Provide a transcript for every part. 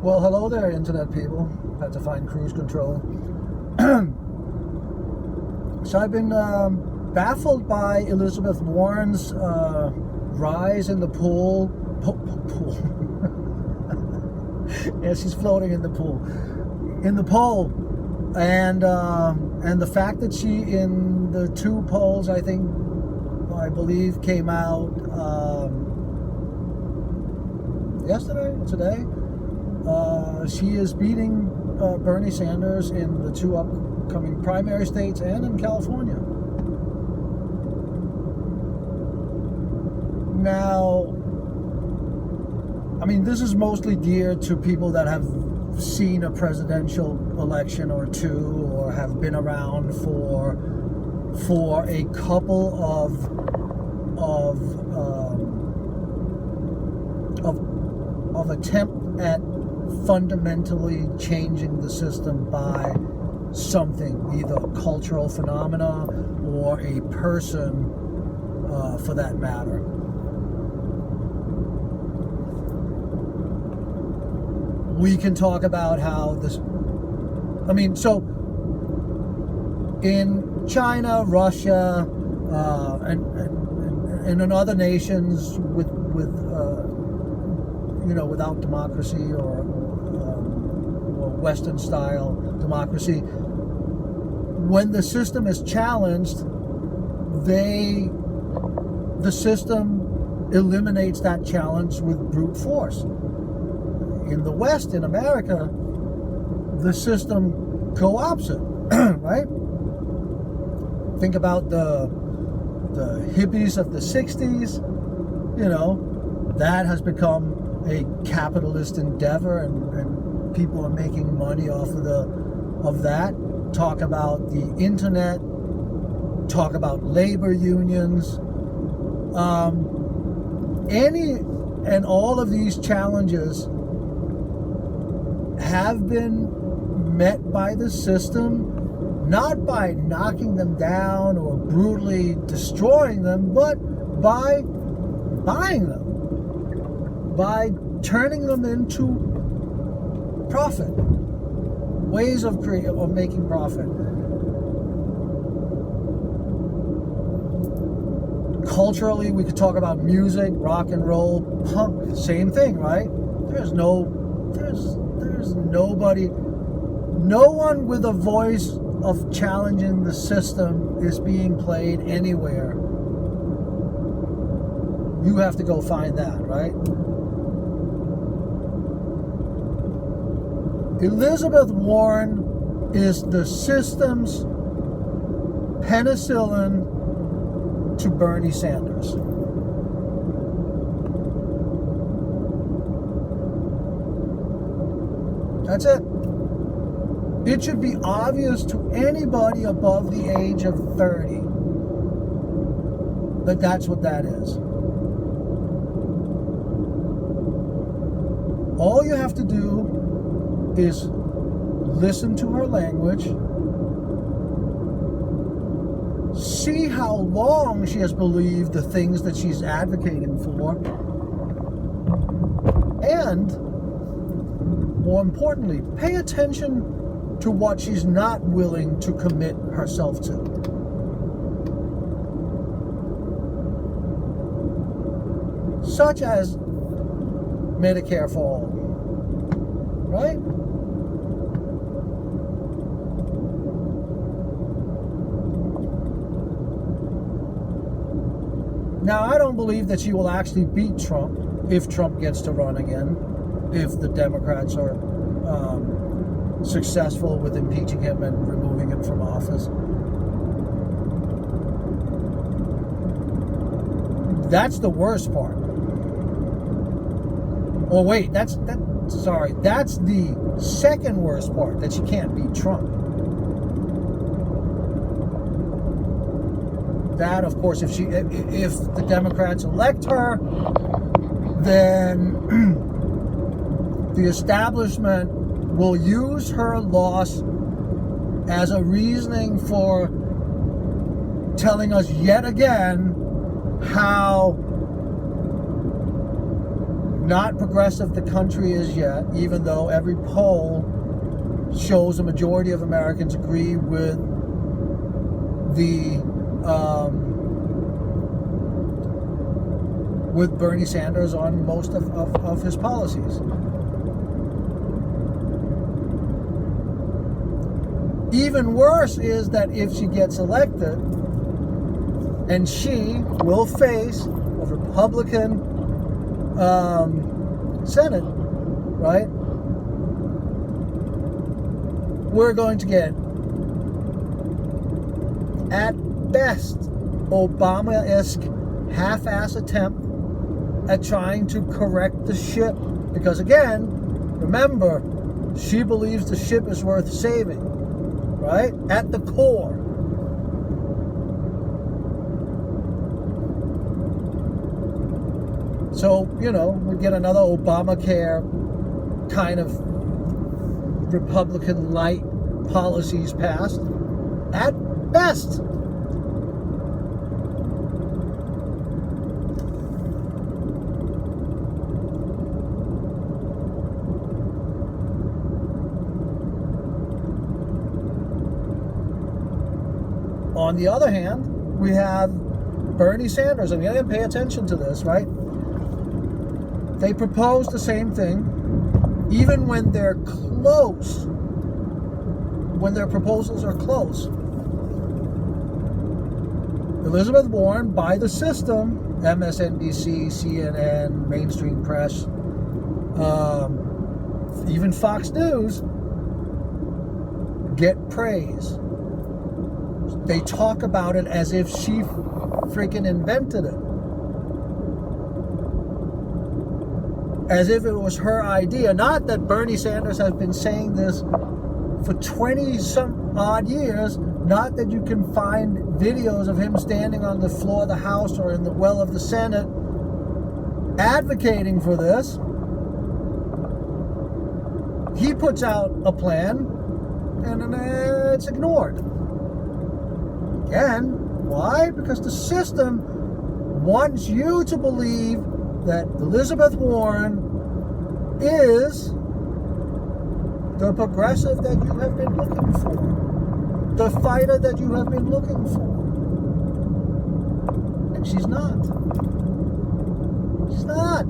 Well, hello there, internet people. Had to find cruise control. So I've been baffled by Elisabeth Warren's rise in the pool. Yeah, she's floating in the pool. In the poll, and the fact that she, in the two polls, I believe, came out yesterday, today. She is beating Bernie Sanders in the two upcoming primary states and in California. Now, I mean, this is mostly geared to people that have seen a presidential election or two, or have been around for a couple of attempt at fundamentally changing the system by something, either a cultural phenomena or a person, for that matter. We can talk about how this, so in China, Russia, and in other nations without democracy or Western style democracy, when the system is challenged, the system eliminates that challenge with brute force. In the West, in America, the system go opposite, right? Think about the hippies of the 60s, that has become a capitalist endeavor, and people are making money off of that. Talk about the internet, talk about labor unions. Any and all of these challenges have been met by the system, not by knocking them down or brutally destroying them, but by buying them, by turning them into profit, ways of making profit. Culturally, we could talk about music, rock and roll, punk, same thing, right? There's nobody, no one with a voice of challenging the system is being played anywhere. You have to go find that, right? Elisabeth Warren is the system's penicillin to Bernie Sanders. That's it. It should be obvious to anybody above the age of 30 that that's what that is. All you have to do is listen to her language, see how long she has believed the things that she's advocating for, and more importantly, pay attention to what she's not willing to commit herself to. Such as Medicare for all, right? Now, I don't believe that she will actually beat Trump if Trump gets to run again, if the Democrats are successful with impeaching him and removing him from office. That's the worst part. Oh wait, that's the second worst part, that she can't beat Trump. That, of course, if the Democrats elect her, then the establishment will use her loss as a reasoning for telling us yet again how not progressive the country is yet, even though every poll shows a majority of Americans agree with Bernie Sanders on most of his policies. Even worse is that if she gets elected, and she will face a Republican Senate, right? We're going to get, at best, Obama-esque half-ass attempt at trying to correct the ship. Because again, remember, she believes the ship is worth saving, right? At the core. So, we get another Obamacare kind of Republican light policies passed. At best. On the other hand, we have Bernie Sanders. I didn't pay attention to this, right? They propose the same thing, even when they're close, when their proposals are close. Elisabeth Warren, by the system, MSNBC, CNN, mainstream press, even Fox News, get praise. They talk about it as if she freaking invented it. As if it was her idea. Not that Bernie Sanders has been saying this for 20-some odd years. Not that you can find videos of him standing on the floor of the House or in the well of the Senate advocating for this. He puts out a plan and then it's ignored. Again, why? Because the system wants you to believe that Elisabeth Warren is the progressive that you have been looking for, the fighter that you have been looking for. And she's not. She's not.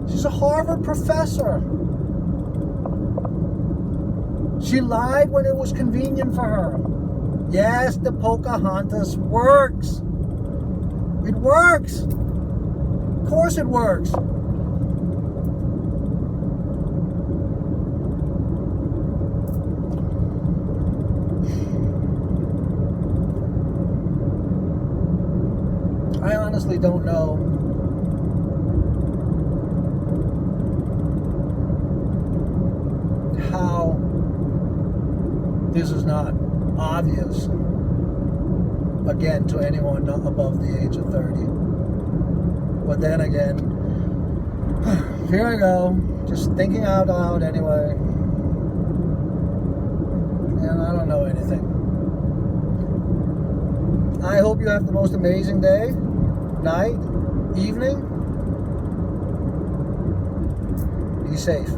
She's a Harvard professor. She lied when it was convenient for her. Yes, the Pocahontas works. It works. Of course it works. I honestly don't know how this is not obvious, again, to anyone not above the age of 30. But then again, here I go, just thinking out loud anyway. And I don't know anything. I hope you have the most amazing day, night, evening. Be safe.